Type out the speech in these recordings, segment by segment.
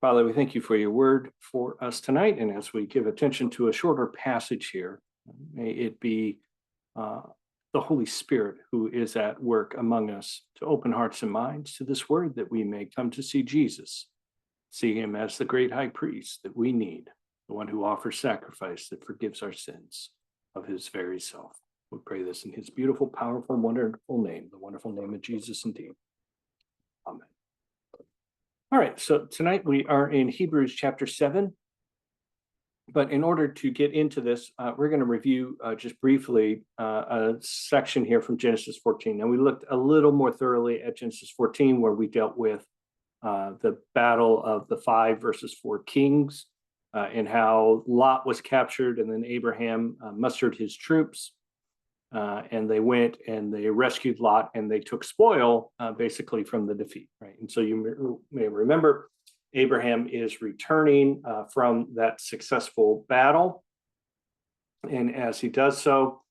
Father, we thank you for your word for us tonight. And as we give attention to a shorter passage here, may it be the Holy Spirit who is at work among us to open hearts and minds to this word, that we may come to see Jesus, see him as the great high priest that we need, the one who offers sacrifice that forgives our sins of his very self. We pray this in his beautiful, powerful, wonderful name, the wonderful name of Jesus indeed. Amen. All right, so tonight we are in Hebrews chapter 7. But in order to get into this, we're going to review just briefly a section here from Genesis 14. Now, we looked a little more thoroughly at Genesis 14, where we dealt with the battle of the 5 versus 4 kings, and how Lot was captured, and then Abraham mustered his troops, and they went and they rescued Lot, and they took spoil basically from the defeat, right? And so you may remember Abraham is returning from that successful battle, and as he does so,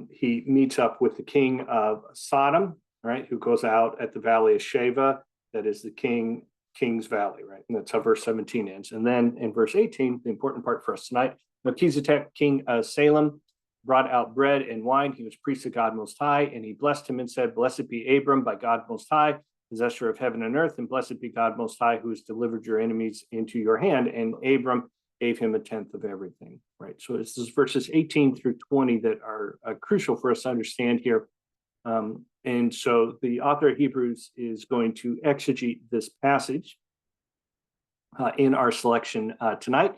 he meets up with the king of Sodom, right, who goes out at the valley of Sheva. That is the king's valley, right? And that's how verse 17 ends. And then in verse 18, the important part for us tonight, Melchizedek, king of Salem, brought out bread and wine. He was priest of God Most High, and he blessed him and said, "Blessed be Abram by God Most High, possessor of heaven and earth, and blessed be God Most High, who has delivered your enemies into your hand." And Abram gave him a tenth of everything, right? So this is verses 18 through 20 that are crucial for us to understand here. And so the author of Hebrews is going to exegete this passage in our selection tonight.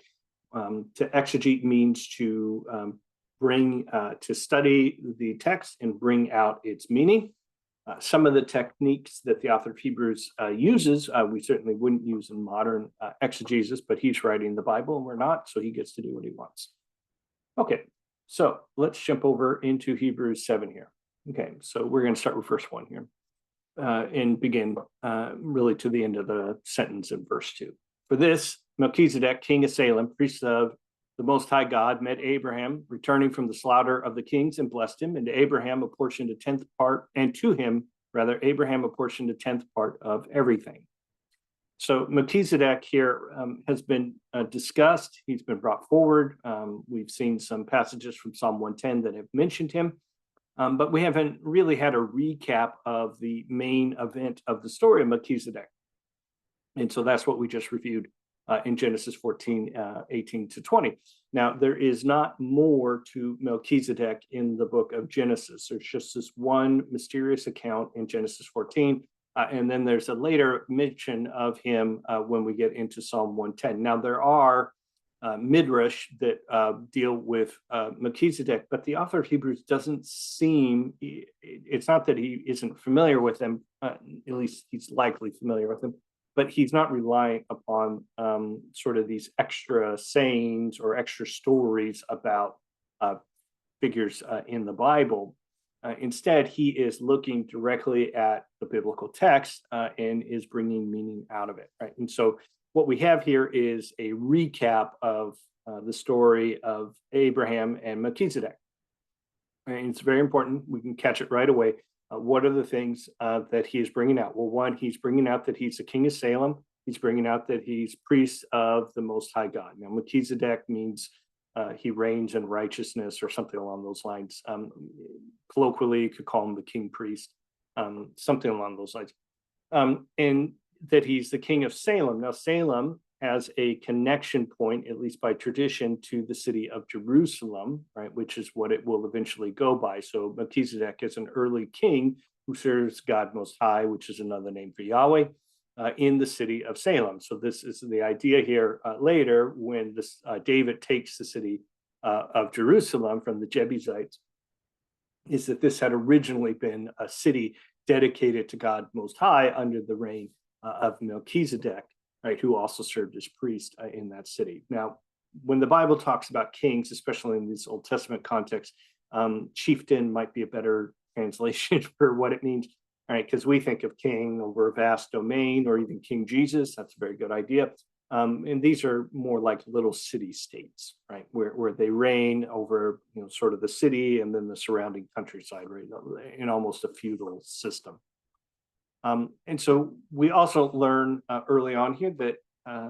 To exegete means to to study the text and bring out its meaning. Some of the techniques that the author of Hebrews uses, we certainly wouldn't use in modern exegesis, but he's writing the Bible and we're not, so he gets to do what he wants. Okay, so let's jump over into Hebrews 7 here. Okay, so we're going to start with verse 1 here and begin really to the end of the sentence in verse 2. For this, Melchizedek, king of Salem, priest of the Most High God, met Abraham, returning from the slaughter of the kings, and blessed him. And to Abraham apportioned a tenth part, and to him, rather, Abraham apportioned a tenth part of everything. So Melchizedek here has been discussed. He's been brought forward. We've seen some passages from Psalm 110 that have mentioned him, but we haven't really had a recap of the main event of the story of Melchizedek. And so that's what we just reviewed in Genesis 14, 18 to 20. Now, there is not more to Melchizedek in the book of Genesis. There's just this one mysterious account in Genesis 14, and then there's a later mention of him when we get into Psalm 110. Now, there are midrash that deal with Melchizedek, but the author of Hebrews doesn't seem, it's not that he isn't familiar with them, at least he's likely familiar with them, but he's not relying upon sort of these extra sayings or extra stories about figures in the Bible. Instead, he is looking directly at the biblical text and is bringing meaning out of it, right? And so what we have here is a recap of the story of Abraham and Melchizedek. And it's very important. We can catch it right away. What are the things that he is bringing out? Well, one, he's bringing out that he's the king of Salem. He's bringing out that he's priest of the Most High God. Now, Melchizedek means he reigns in righteousness or something along those lines. Colloquially, you could call him the king priest, something along those lines. And that he's the king of Salem. Now, Salem has a connection point, at least by tradition, to the city of Jerusalem, right, which is what it will eventually go by. So Melchizedek is an early king who serves God Most High, which is another name for Yahweh, in the city of Salem. So this is the idea here later when David takes the city of Jerusalem from the Jebusites, is that this had originally been a city dedicated to God Most High under the reign of Melchizedek, right, who also served as priest in that city. Now, when the Bible talks about kings, especially in this Old Testament context, chieftain might be a better translation for what it means, right? Because we think of king over a vast domain, or even King Jesus. That's a very good idea. And these are more like little city states, right, where they reign over, sort of the city and then the surrounding countryside, right, in almost a feudal system. And so we also learn early on here that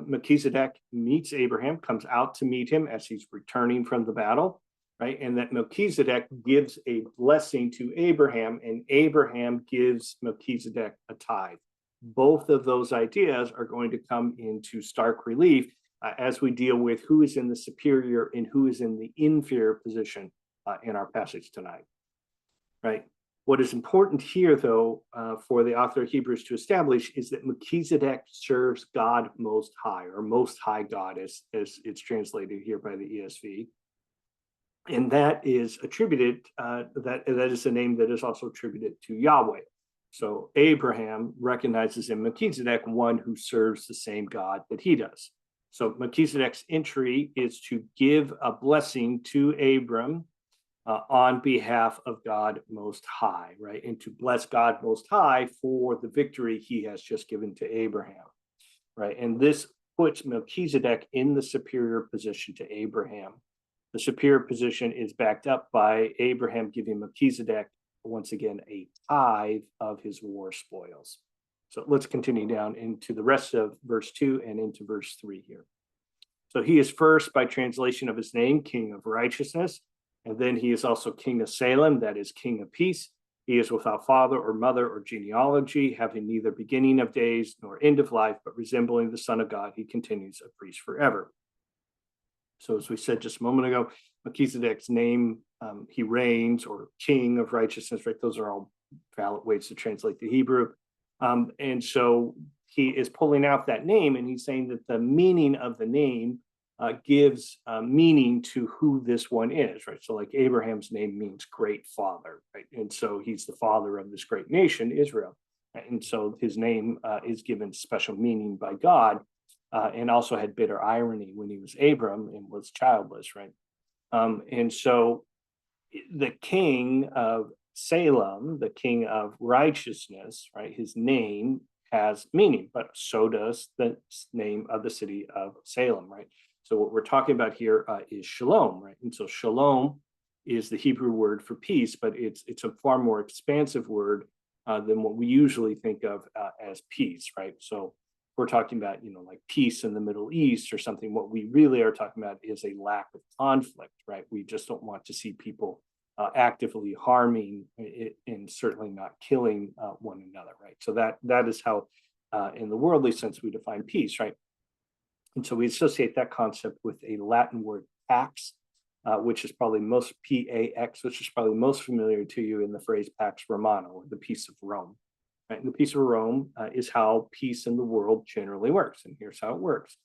Melchizedek meets Abraham, comes out to meet him as he's returning from the battle, right? And that Melchizedek gives a blessing to Abraham, and Abraham gives Melchizedek a tithe. Both of those ideas are going to come into stark relief as we deal with who is in the superior and who is in the inferior position in our passage tonight, right? What is important here, though, for the author of Hebrews to establish is that Melchizedek serves God Most High, or Most High God, as it's translated here by the ESV. And that is attributed, that is a name that is also attributed to Yahweh. So Abraham recognizes in Melchizedek one who serves the same God that he does. So Melchizedek's entry is to give a blessing to Abram on behalf of God Most High, right? And to bless God Most High for the victory he has just given to Abraham, right? And this puts Melchizedek in the superior position to Abraham. The superior position is backed up by Abraham giving Melchizedek, once again, a tithe of his war spoils. So let's continue down into the rest of verse 2 and into verse 3 here. So he is first, by translation of his name, King of Righteousness. And then he is also King of Salem, that is King of Peace. He is without father or mother or genealogy, having neither beginning of days nor end of life, but resembling the Son of God, he continues a priest forever. So as we said just a moment ago, Melchizedek's name, he reigns, or King of Righteousness, right? Those are all valid ways to translate the Hebrew. And so he is pulling out that name, and he's saying that the meaning of the name gives meaning to who this one is, right? So like Abraham's name means great father, right? And so he's the father of this great nation, Israel. Right? And so his name is given special meaning by God, and also had bitter irony when he was Abram and was childless, right? And so the king of Salem, the king of righteousness, right? His name has meaning, but so does the name of the city of Salem, right? So what we're talking about here is shalom, right? And so shalom is the Hebrew word for peace, but it's a far more expansive word than what we usually think of as peace, right? So we're talking about, like peace in the Middle East or something. What we really are talking about is a lack of conflict, right? We just don't want to see people actively harming and certainly not killing one another, right? So that is how, in the worldly sense, we define peace, right? And so we associate that concept with a Latin word pax, which is probably most P-A-X, which is probably most familiar to you in the phrase Pax Romana, or the peace of Rome. Right? And the peace of Rome is how peace in the world generally works. And here's how it works.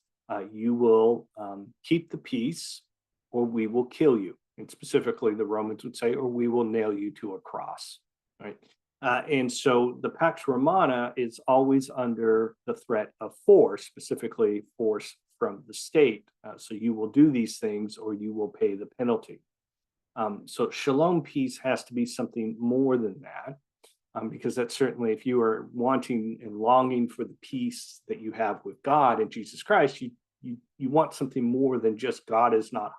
You will keep the peace, or we will kill you. And specifically, the Romans would say, or we will nail you to a cross, right? And so the Pax Romana is always under the threat of force, specifically force from the state. So you will do these things or you will pay the penalty. So shalom peace has to be something more than that, because that's certainly, if you are wanting and longing for the peace that you have with God and Jesus Christ, you want something more than just God is not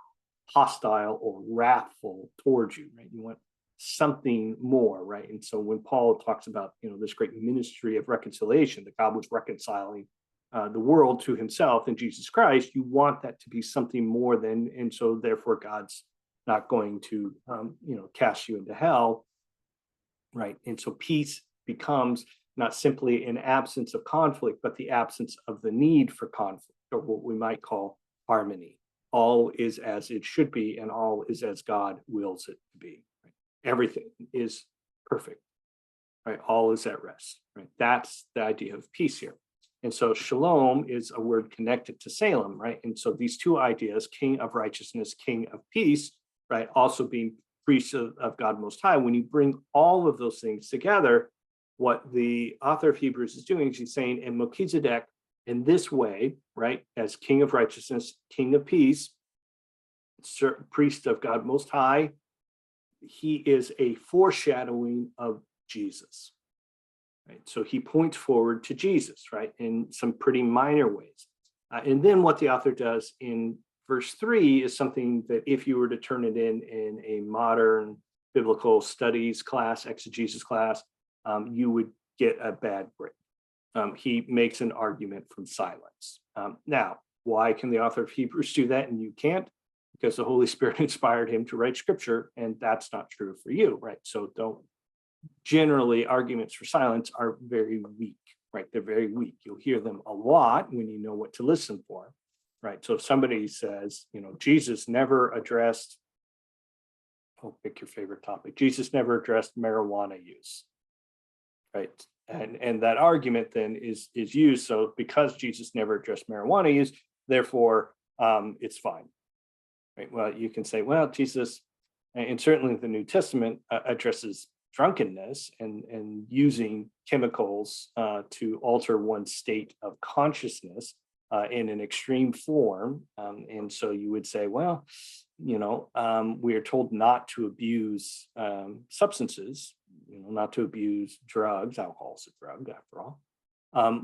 hostile or wrathful towards you, right? You want something more, right? And so when Paul talks about, this great ministry of reconciliation, that God was reconciling the world to himself in Jesus Christ, you want that to be something more than, and so therefore God's not going to, cast you into hell, right? And so peace becomes not simply an absence of conflict, but the absence of the need for conflict, or what we might call harmony. All is as it should be, and all is as God wills it to be. Right? Everything is perfect, right? All is at rest, right? That's the idea of peace here. And so shalom is a word connected to Salem, right? And so these two ideas, king of righteousness, king of peace, right? Also being priest of God Most High. When you bring all of those things together, what the author of Hebrews is doing is he's saying, and Melchizedek, in this way, right, as king of righteousness, king of peace, priest of God Most High, he is a foreshadowing of Jesus, right? So he points forward to Jesus, right, in some pretty minor ways. And then what the author does in verse 3 is something that if you were to turn it in a modern biblical studies class, exegesis class, you would get a bad grade. He makes an argument from silence, Now, why can the author of Hebrews do that and you can't? Because the Holy Spirit inspired him to write scripture, and that's not true for you, right? So generally, arguments for silence are very weak, right? They're very weak. You'll hear them a lot when you know what to listen for, right? So if somebody says, Jesus never addressed, pick your favorite topic. Jesus never addressed marijuana use, right? And that argument then is used. So because Jesus never addressed marijuana use, therefore it's fine, right? Well, you can say, well, Jesus, and certainly the New Testament addresses drunkenness and using chemicals to alter one's state of consciousness in an extreme form. And so you would say, well, we are told not to abuse substances, not to abuse drugs. Alcohol is a drug, after all.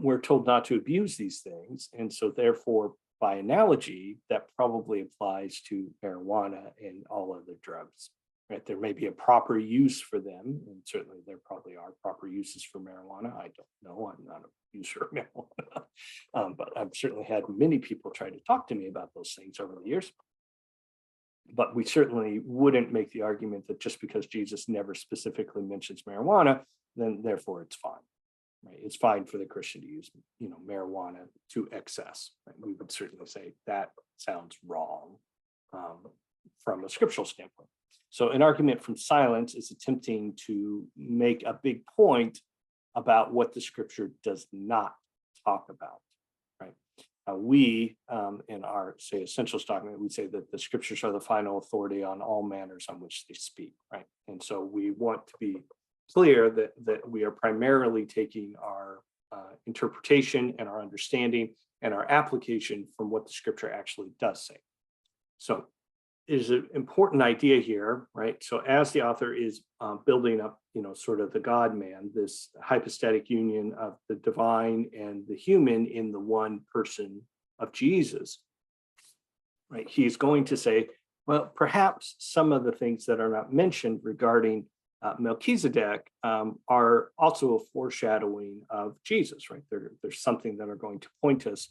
We're told not to abuse these things. And so therefore, by analogy, that probably applies to marijuana and all other drugs, right? There may be a proper use for them, and certainly there probably are proper uses for marijuana. I don't know, I'm not a user of marijuana, but I've certainly had many people try to talk to me about those things over the years. But we certainly wouldn't make the argument that just because Jesus never specifically mentions marijuana, then therefore it's fine. Right? It's fine for the Christian to use, marijuana to excess. Right? We would certainly say that sounds wrong from a scriptural standpoint. So an argument from silence is attempting to make a big point about what the scripture does not talk about. Right? We, in our, say, essentials document, we say that the scriptures are the final authority on all manners on which they speak. Right? And so we want to be clear that we are primarily taking our interpretation and our understanding and our application from what the scripture actually does say. So there's an important idea here, right? So as the author is building up, sort of the God-man, this hypostatic union of the divine and the human in the one person of Jesus, right? He's going to say, well, perhaps some of the things that are not mentioned regarding Melchizedek are also a foreshadowing of Jesus, right? There's something that are going to point us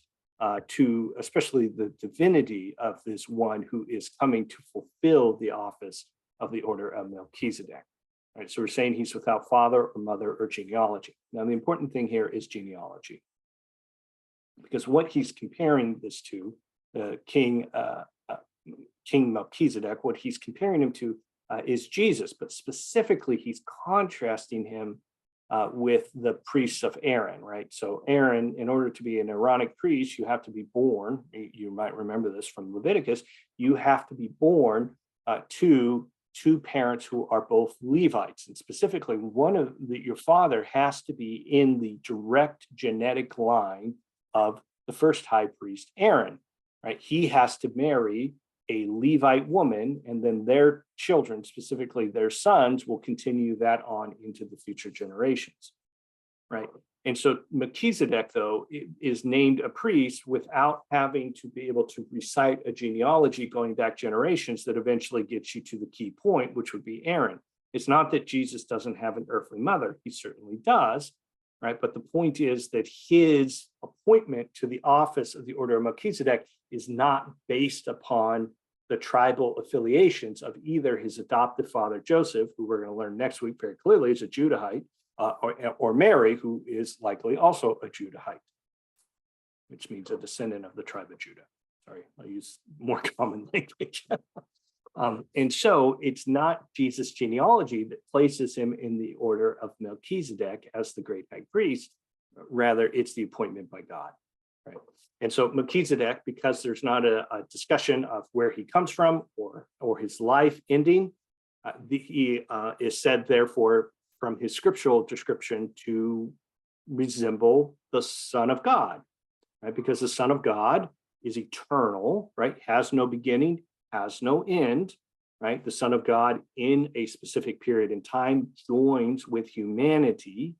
to especially the divinity of this one who is coming to fulfill the office of the order of Melchizedek. Right? So we're saying he's without father or mother or genealogy. Now, the important thing here is genealogy, because what he's comparing this to, King Melchizedek, what he's comparing him to is Jesus, but specifically he's contrasting him with the priests of Aaron, right? So Aaron, in order to be an Aaronic priest, you have to be born, you might remember this from Leviticus, you have to be born to two parents who are both Levites. And specifically, your father has to be in the direct genetic line of the first high priest, Aaron, right? He has to marry a Levite woman, and then their children, specifically their sons, will continue that on into the future generations, right? And so Melchizedek, though, is named a priest without having to be able to recite a genealogy going back generations that eventually gets you to the key point, which would be Aaron. It's not that Jesus doesn't have an earthly mother. He certainly does, right? But the point is that his appointment to the office of the order of Melchizedek is not based upon the tribal affiliations of either his adoptive father, Joseph, who we're going to learn next week very clearly is a Judahite, or Mary, who is likely also a Judahite, which means a descendant of the tribe of Judah. Sorry, I use more common language. And so it's not Jesus' genealogy that places him in the order of Melchizedek as the great high priest. Rather, it's the appointment by God, right? And so Melchizedek, because there's not a discussion of where he comes from or his life ending, he is said, therefore, from his scriptural description to resemble the Son of God, right? Because the Son of God is eternal, right? Has no beginning, has no end, right? The Son of God in a specific period in time joins with humanity,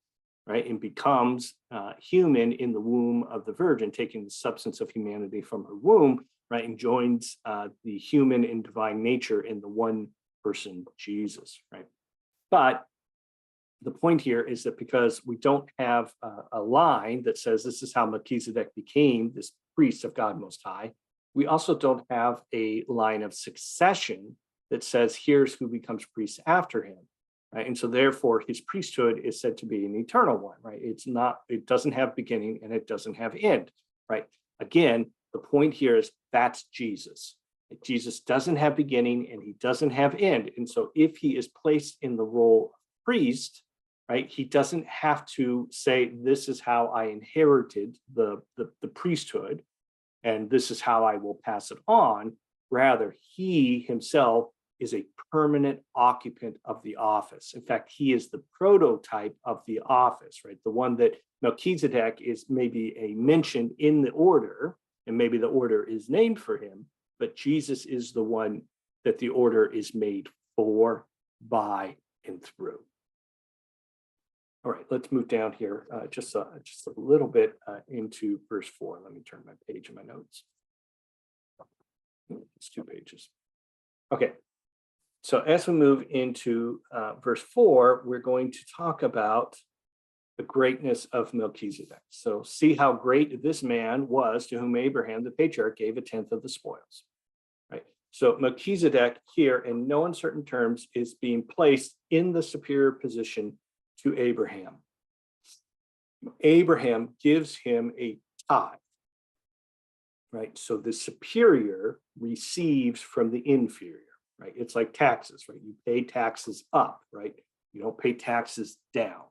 right? And becomes human in the womb of the Virgin, taking the substance of humanity from her womb, right? And joins the human and divine nature in the one person, Jesus, right? But the point here is that because we don't have a line that says this is how Melchizedek became this priest of God Most High, we also don't have a line of succession that says here's who becomes priest after him. Right? And so therefore his priesthood is said to be an eternal one, right? It doesn't have beginning and it doesn't have end, right? Again, the point here is that's Jesus. Jesus doesn't have beginning and he doesn't have end. And so if he is placed in the role of priest, right, he doesn't have to say, this is how I inherited the priesthood and this is how I will pass it on. Rather, he himself is a permanent occupant of the office. In fact, he is the prototype of the office, right? The one that Melchizedek is maybe a mention in the order, and maybe the order is named for him, but Jesus is the one that the order is made for, by, and through. All right, let's move down here just a little bit into verse 4. Let me turn my page in my notes. It's 2 pages. Okay. So as we move into verse 4, we're going to talk about the greatness of Melchizedek. So see how great this man was to whom Abraham, the patriarch, gave a tenth of the spoils. Right. So Melchizedek here, in no uncertain terms, is being placed in the superior position to Abraham. Abraham gives him a tithe. Right. So the superior receives from the inferior. Right. It's like taxes, right? You pay taxes up, right? You don't pay taxes down,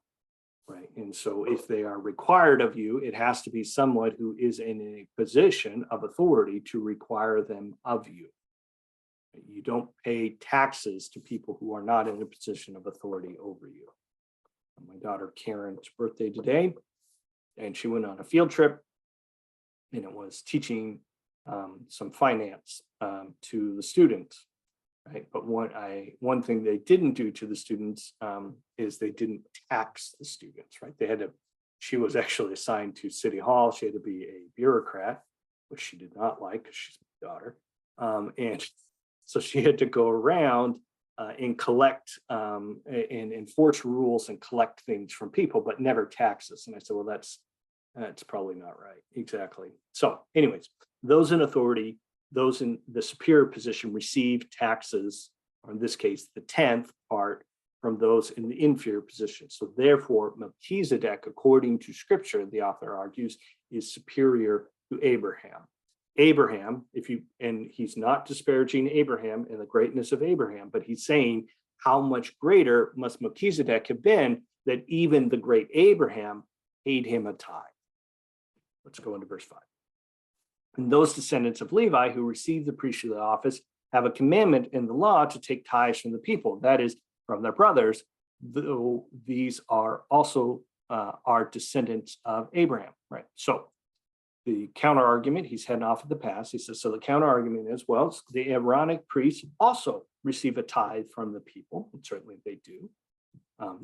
right? And so if they are required of you, it has to be someone who is in a position of authority to require them of you. You don't pay taxes to people who are not in a position of authority over you. My daughter Karen's birthday today, and she went on a field trip, and it was teaching some finance to the students. Right. But one thing they didn't do to the students is they didn't tax the students, right? She was actually assigned to City Hall. She had to be a bureaucrat, which she did not like because she's my daughter. And so she had to go around and collect and enforce rules and collect things from people, but never taxes. And I said, well, that's probably not right. Exactly. So anyways, those in authority, those in the superior position receive taxes, or in this case, the 10th part from those in the inferior position. So therefore, Melchizedek, according to scripture, the author argues, is superior to Abraham. Abraham, and he's not disparaging Abraham and the greatness of Abraham, but he's saying how much greater must Melchizedek have been that even the great Abraham paid him a tithe. Let's go into verse 5. And those descendants of Levi who receive the priestly office have a commandment in the law to take tithes from the people, that is, from their brothers, though these are also are descendants of Abraham, right? So the counter argument, he's heading off at the pass. He says, so the counter argument is, well, the Aaronic priests also receive a tithe from the people, and certainly they do.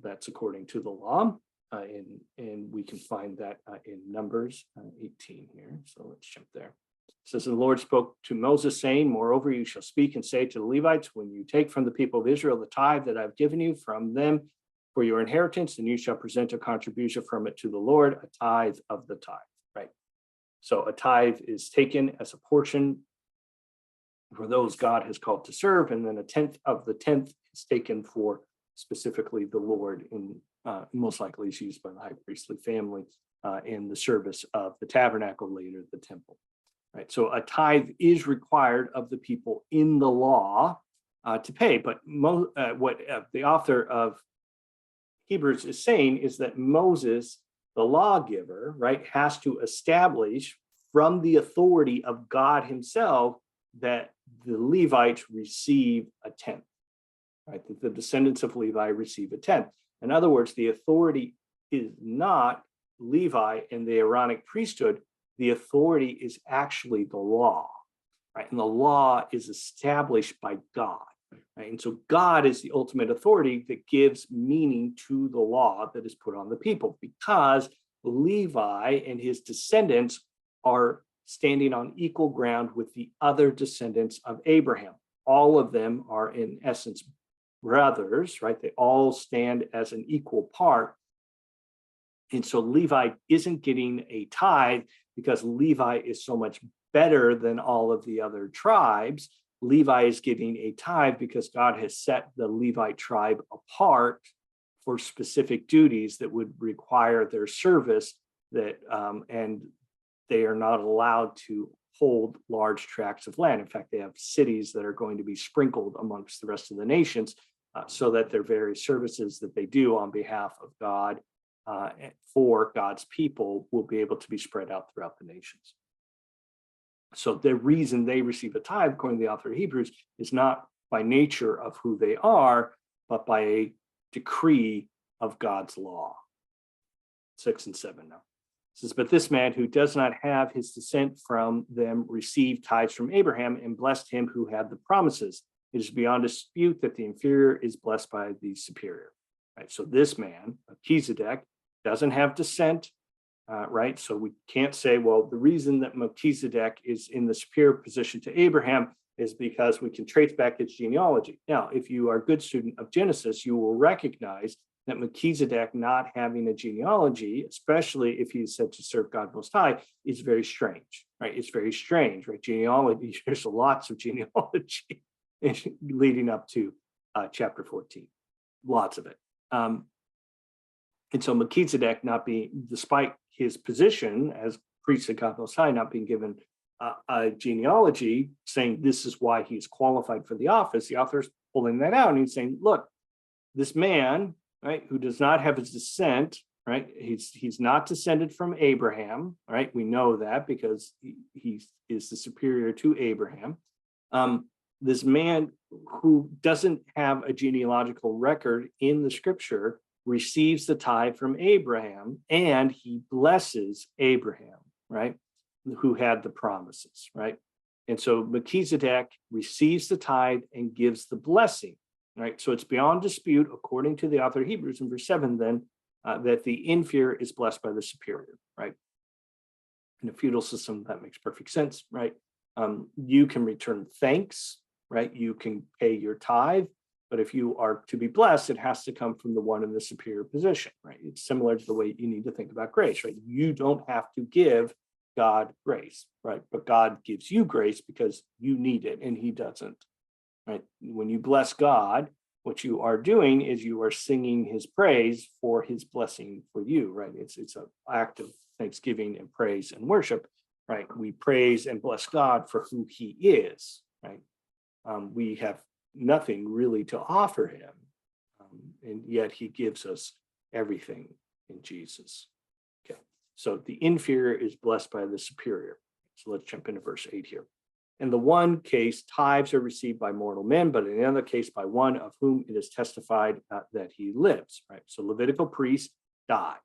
That's according to the law. And we can find that in Numbers 18 here. So let's jump there. It says, the Lord spoke to Moses, saying, moreover, you shall speak and say to the Levites, when you take from the people of Israel the tithe that I've given you from them for your inheritance, then you shall present a contribution from it to the Lord, a tithe of the tithe, right? So a tithe is taken as a portion for those God has called to serve, and then a tenth of the tenth is taken for specifically the Lord, in most likely is used by the high priestly family in the service of the tabernacle, later the temple. Right. So a tithe is required of the people in the law to pay. But what the author of Hebrews is saying is that Moses, the lawgiver, right, has to establish from the authority of God himself that the Levites receive a tenth. Right, that the descendants of Levi receive a tenth. In other words, the authority is not Levi and the Aaronic priesthood. The authority is actually the law, right? And the law is established by God, right? And so God is the ultimate authority that gives meaning to the law that is put on the people, because Levi and his descendants are standing on equal ground with the other descendants of Abraham. All of them are, in essence, brothers, right? They all stand as an equal part. And so Levi isn't getting a tithe because Levi is so much better than all of the other tribes. Levi is getting a tithe because God has set the Levite tribe apart for specific duties that would require their service, and they are not allowed to hold large tracts of land. In fact, they have cities that are going to be sprinkled amongst the rest of the nations, so that their various services that they do on behalf of God, for God's people, will be able to be spread out throughout the nations. So the reason they receive a tithe, according to the author of Hebrews, is not by nature of who they are, but by a decree of God's law. 6 and 7 now. It says, but this man who does not have his descent from them received tithes from Abraham and blessed him who had the promises. It is beyond dispute that the inferior is blessed by the superior. Right. So this man, Melchizedek, doesn't have descent. Right. So we can't say, well, the reason that Melchizedek is in the superior position to Abraham is because we can trace back its genealogy. Now, if you are a good student of Genesis, you will recognize that Melchizedek not having a genealogy, especially if he's said to serve God Most High, is very strange, right? It's very strange, right? Genealogy, there's lots of genealogy leading up to chapter 14, lots of it. And so Melchizedek not being, despite his position as priest of God Most High, not being given a genealogy saying this is why he's qualified for the office, the author's pulling that out and he's saying, look, this man, right, who does not have his descent, right, he's not descended from Abraham, right, we know that because he is the superior to Abraham. This man who doesn't have a genealogical record in the scripture receives the tithe from Abraham, and he blesses Abraham, right, who had the promises, right? And so Melchizedek receives the tithe and gives the blessing, right? So it's beyond dispute, according to the author of Hebrews in verse 7, then, that the inferior is blessed by the superior, right? In a feudal system, that makes perfect sense, right? You can return thanks, right? You can pay your tithe, but if you are to be blessed, it has to come from the one in the superior position, right? It's similar to the way you need to think about grace, right? You don't have to give God grace, right? But God gives you grace because you need it and he doesn't, right? When you bless God, what you are doing is you are singing his praise for his blessing for you, right? It's an act of thanksgiving and praise and worship, right? We praise and bless God for who he is, right? We have nothing really to offer him, and yet he gives us everything in Jesus. Okay, so the inferior is blessed by the superior. So let's jump into verse 8 here. In the one case, tithes are received by mortal men, but in the other case, by one of whom it is testified that he lives, right? So Levitical priests die.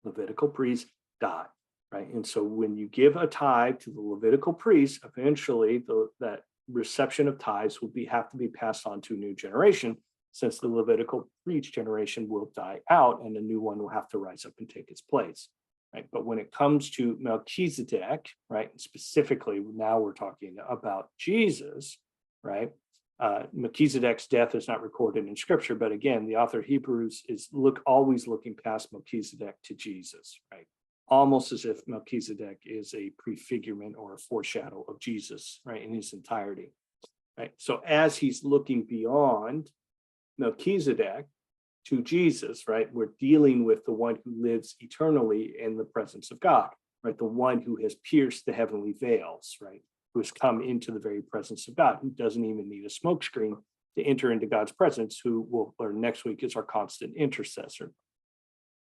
Levitical priests die, right? And so when you give a tithe to the Levitical priests, eventually that reception of tithes will have to be passed on to a new generation, since the Levitical priest generation will die out and a new one will have to rise up and take its place, right? But when it comes to Melchizedek, right, specifically now we're talking about Jesus, right? Melchizedek's death is not recorded in scripture, but again, the author of Hebrews is always looking past Melchizedek to Jesus, right? Almost as if Melchizedek is a prefigurement or a foreshadow of Jesus, right, in his entirety, right? So as he's looking beyond Melchizedek to Jesus, right, we're dealing with the one who lives eternally in the presence of God, right? The one who has pierced the heavenly veils, right? Who has come into the very presence of God, who doesn't even need a smokescreen to enter into God's presence, who we'll learn next week is our constant intercessor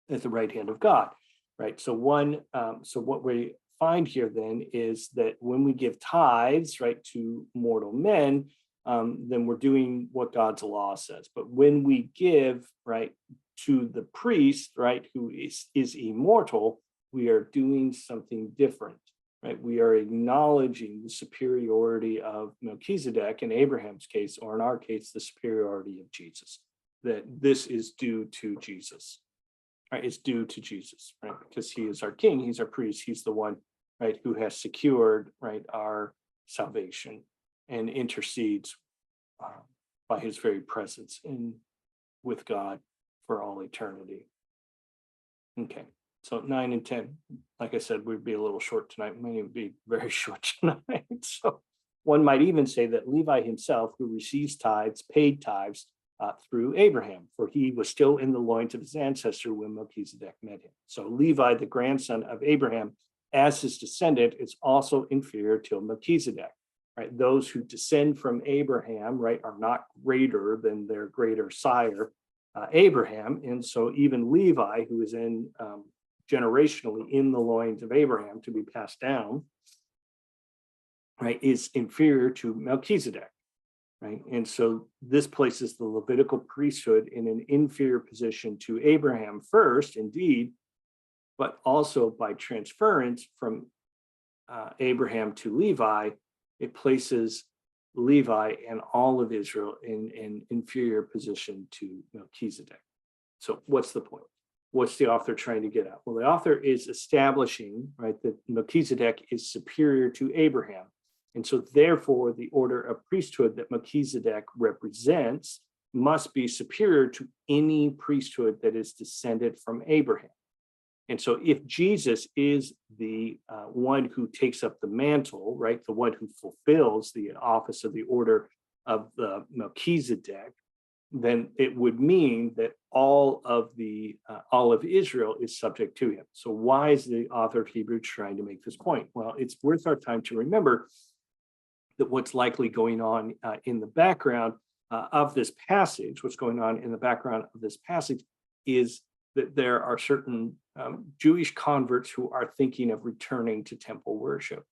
at the right hand of God. Right. So what we find here then is that when we give tithes, right, to mortal men, then we're doing what God's law says. But when we give, right, to the priest, right, who is immortal, we are doing something different, right? We are acknowledging the superiority of Melchizedek in Abraham's case, or in our case, the superiority of Jesus, that this is due to Jesus. Right, it's due to Jesus, right? Because he is our king, he's our priest, he's the one, right, who has secured, right, our salvation and intercedes by his very presence with God for all eternity. Okay, so 9 and 10, like I said, we'd be a little short tonight. We might even be very short tonight. So one might even say that Levi himself, who receives tithes, paid tithes through Abraham, for he was still in the loins of his ancestor when Melchizedek met him. So Levi, the grandson of Abraham, as his descendant, is also inferior to Melchizedek. Right? Those who descend from Abraham, right, are not greater than their greater sire, Abraham. And so even Levi, who is generationally in the loins of Abraham to be passed down, right, is inferior to Melchizedek. Right. And so this places the Levitical priesthood in an inferior position to Abraham first, indeed, but also by transference from Abraham to Levi, it places Levi and all of Israel in an inferior position to Melchizedek. So what's the point? What's the author trying to get at? Well, the author is establishing, right, that Melchizedek is superior to Abraham. And so therefore, the order of priesthood that Melchizedek represents must be superior to any priesthood that is descended from Abraham. And so if Jesus is the one who takes up the mantle, right, the one who fulfills the office of the order of the Melchizedek, then it would mean that all of Israel is subject to him. So why is the author of Hebrews trying to make this point? Well, it's worth our time to remember that what's likely going on in the background of this passage, what's going on in the background of this passage is that there are certain Jewish converts who are thinking of returning to temple worship,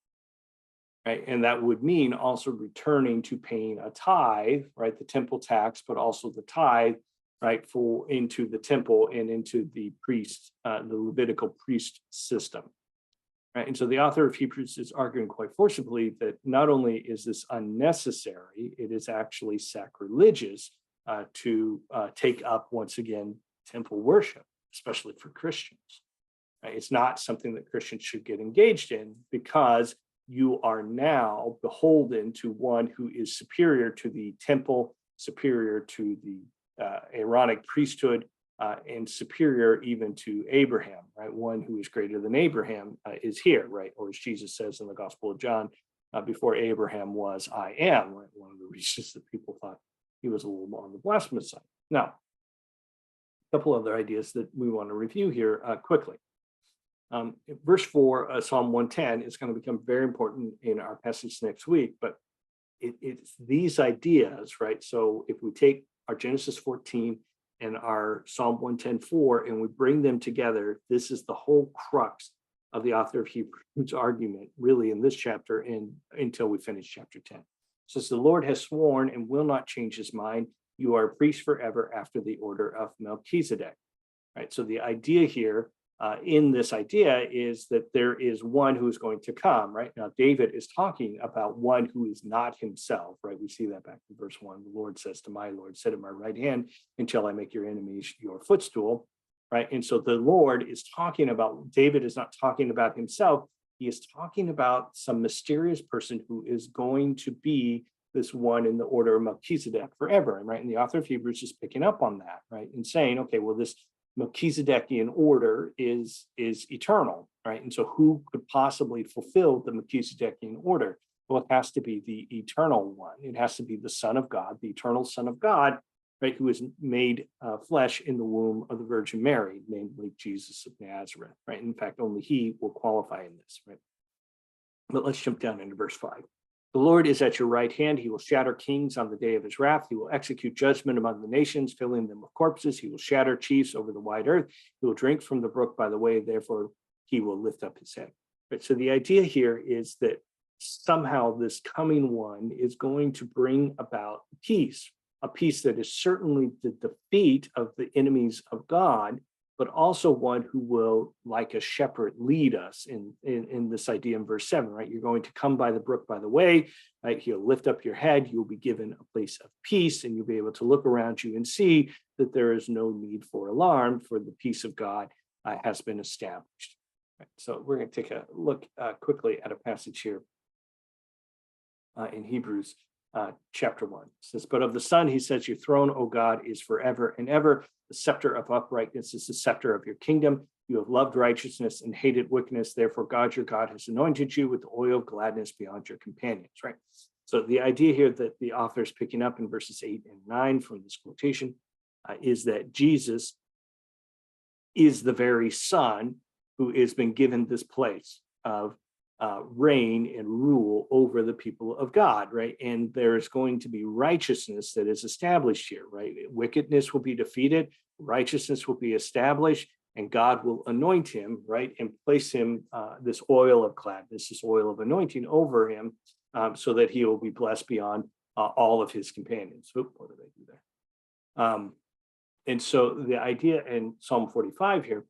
right? And that would mean also returning to paying a tithe, right? The temple tax, but also the tithe, right? Into the temple and into the the Levitical priest system. Right? And so the author of Hebrews is arguing quite forcibly that not only is this unnecessary, it is actually sacrilegious to take up once again temple worship, especially for Christians. Right? It's not something that Christians should get engaged in because you are now beholden to one who is superior to the temple, superior to the Aaronic priesthood, and superior even to Abraham, right? One who is greater than Abraham is here, right? Or as Jesus says in the Gospel of John, before Abraham was, I am, right? One of the reasons that people thought he was a little more on the blasphemous side. Now, a couple other ideas that we want to review here quickly. Verse 4, Psalm 110 is going to become very important in our passage next week, but it's these ideas, right? So if we take our Genesis 14 and our Psalm 110:4, and we bring them together, this is the whole crux of the author of Hebrews argument, really in this chapter and until we finish chapter 10. It says, the Lord has sworn and will not change his mind. You are a priest forever after the order of Melchizedek. Right. So the idea here in this idea is that there is one who is going to come, right? Now, David is talking about one who is not himself, right? We see that back in verse 1. The Lord says to my Lord, sit at my right hand until I make your enemies your footstool, right? And so the Lord is talking about, David is not talking about himself. He is talking about some mysterious person who is going to be this one in the order of Melchizedek forever, right? And the author of Hebrews is picking up on that, right? And saying, okay, well, this Melchizedekian order is eternal, right? And so who could possibly fulfill the Melchizedekian order? Well, it has to be the eternal one. It has to be the Son of God, the eternal Son of God, right? Who is made flesh in the womb of the Virgin Mary, namely Jesus of Nazareth, right? In fact, only he will qualify in this, right? But let's jump down into verse 5. The Lord is at your right hand. He will shatter kings on the day of his wrath. He will execute judgment among the nations, filling them with corpses. He will shatter chiefs over the wide earth. He will drink from the brook by the way. Therefore, he will lift up his head. Right? So the idea here is that somehow this coming one is going to bring about peace, a peace that is certainly the defeat of the enemies of God, but also one who will, like a shepherd, lead us in this idea in verse 7, right? You're going to come by the brook by the way, right? He'll lift up your head. You'll be given a place of peace, and you'll be able to look around you and see that there is no need for alarm, for the peace of God has been established. Right? So we're going to take a look quickly at a passage here in Hebrews. chapter 1. It says, but of the Son, he says, your throne, O God, is forever and ever. The scepter of uprightness is the scepter of your kingdom. You have loved righteousness and hated wickedness. Therefore, God, your God, has anointed you with the oil of gladness beyond your companions, right? So the idea here that the author is picking up in verses 8 and 9 from this quotation is that Jesus is the very Son who has been given this place of reign and rule over the people of God, right? And there is going to be righteousness that is established here, right? Wickedness will be defeated, righteousness will be established, and God will anoint him, right? And place him this oil of gladness, this oil of anointing over him, so that he will be blessed beyond all of his companions. Oop, what did I do there? And so the idea in Psalm 45 here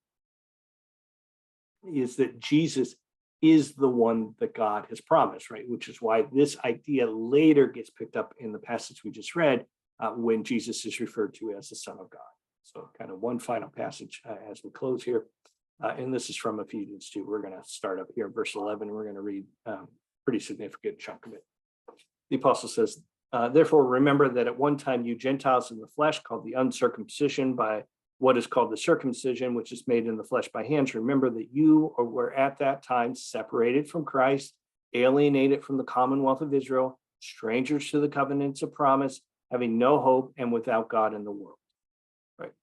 is that Jesus is the one that God has promised, right? Which is why this idea later gets picked up in the passage we just read when Jesus is referred to as the Son of God. So kind of one final passage as we close here. And this is from Ephesians 2. We're going to start up here, verse 11. We're going to read a pretty significant chunk of it. The apostle says, therefore, remember that at one time you Gentiles in the flesh, called the uncircumcision by what is called the circumcision, which is made in the flesh by hands. Remember that you were at that time separated from Christ, alienated from the commonwealth of Israel, strangers to the covenants of promise, having no hope and without God in the world. Right?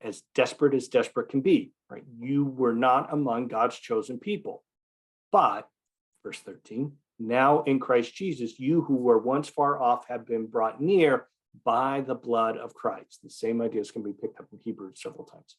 As desperate can be, right? You were not among God's chosen people. But, verse 13, now in Christ Jesus, you who were once far off have been brought near by the blood of Christ. The same ideas can be picked up in Hebrews several times.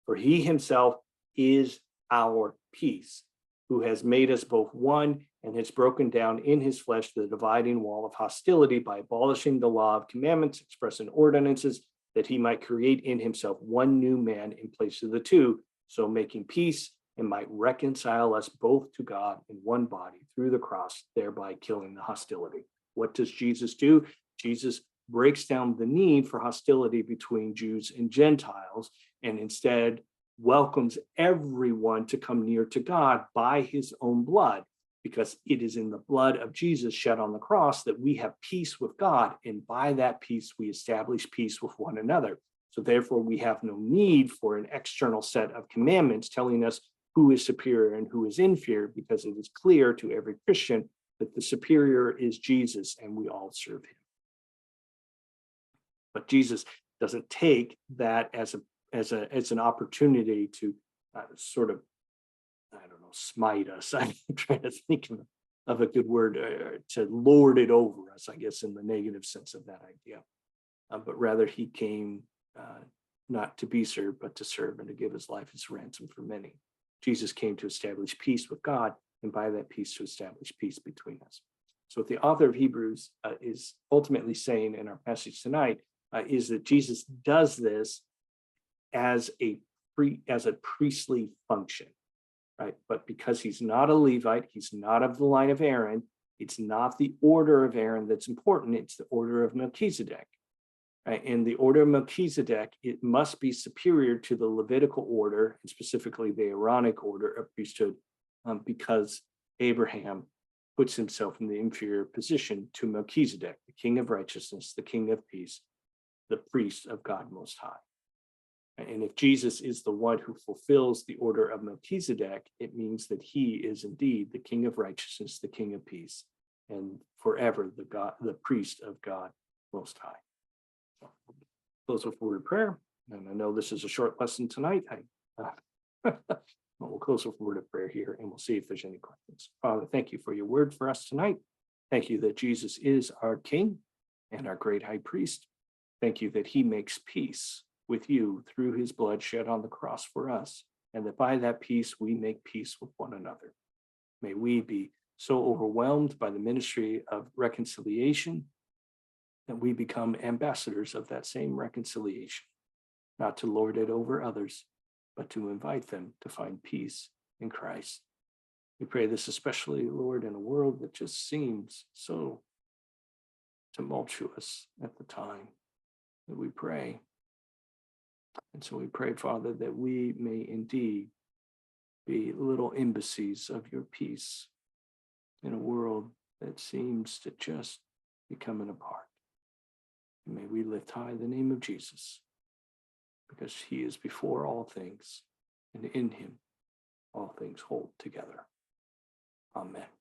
For he himself is our peace, who has made us both one and has broken down in his flesh the dividing wall of hostility by abolishing the law of commandments expressed in ordinances, that he might create in himself one new man in place of the two, so making peace, and might reconcile us both to God in one body through the cross, thereby killing the hostility. What does Jesus do? Jesus breaks down the need for hostility between Jews and Gentiles, and instead welcomes everyone to come near to God by his own blood, because it is in the blood of Jesus shed on the cross that we have peace with God, and by that peace we establish peace with one another. So therefore we have no need for an external set of commandments telling us who is superior and who is inferior, because it is clear to every Christian that the superior is Jesus and we all serve him. But Jesus doesn't take that as an opportunity to sort of, I don't know, smite us. I'm trying to think of a good word, to lord it over us, I guess, in the negative sense of that idea. But rather he came not to be served, but to serve and to give his life as a ransom for many. Jesus came to establish peace with God, and by that peace to establish peace between us. So what the author of Hebrews is ultimately saying in our passage tonight is that Jesus does this as a priestly function, right? But because he's not a Levite, he's not of the line of Aaron, it's not the order of Aaron that's important, it's the order of Melchizedek. Right? In the order of Melchizedek, it must be superior to the Levitical order, and specifically the Aaronic order of priesthood, because Abraham puts himself in the inferior position to Melchizedek, the king of righteousness, the king of peace, the priest of God Most High. And if Jesus is the one who fulfills the order of Melchizedek, it means that he is indeed the king of righteousness, the king of peace, and forever the priest of God Most High. Close with a word of prayer. And I know this is a short lesson tonight. We'll close with a word of prayer here, and we'll see if there's any questions. Father, thank you for your word for us tonight. Thank you that Jesus is our King and our great high priest. Thank you that he makes peace with you through his blood shed on the cross for us, and that by that peace we make peace with one another. May we be so overwhelmed by the ministry of reconciliation that we become ambassadors of that same reconciliation, not to lord it over others, but to invite them to find peace in Christ. We pray this especially, Lord, in a world that just seems so tumultuous at the time that we pray. And so we pray, Father, that we may indeed be little embassies of your peace in a world that seems to just becoming a part. And may we lift high the name of Jesus, because he is before all things, and in him all things hold together. Amen.